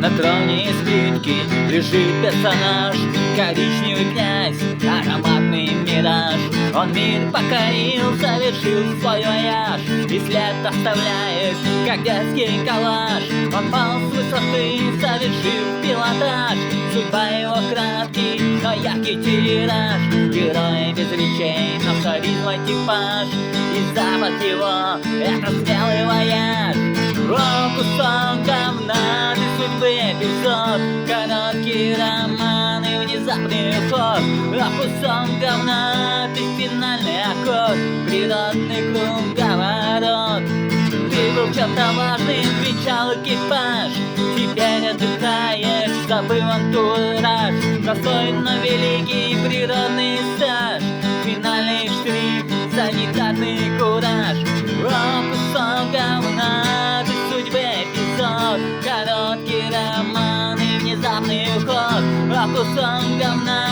На троне из плитки лежит персонаж, коричневый князь, ароматный мираж. Он мир покорил, совершил свой вояж, и след оставляет, как детский коллаж. Он пал с высоты, совершив пилотаж. Судьба его краткий, но яркий тираж. Герой без речей, но харизма типаж. И запах его — это смелый вояж. О, кусок говна, ты судьбы эпизод, короткий роман и внезапный уход. О, кусок говна, ты финальный аккорд, природный круговорот. Ты был чем-то важным, венчал экипаж, теперь отдыхаешь, забыл антураж. Простой, но великий природный стаж, финальный штрих, санитарный кураж. О, кусок говна, ты судьбы эпизод, короткий роман и внезапный уход. О, кусок говна,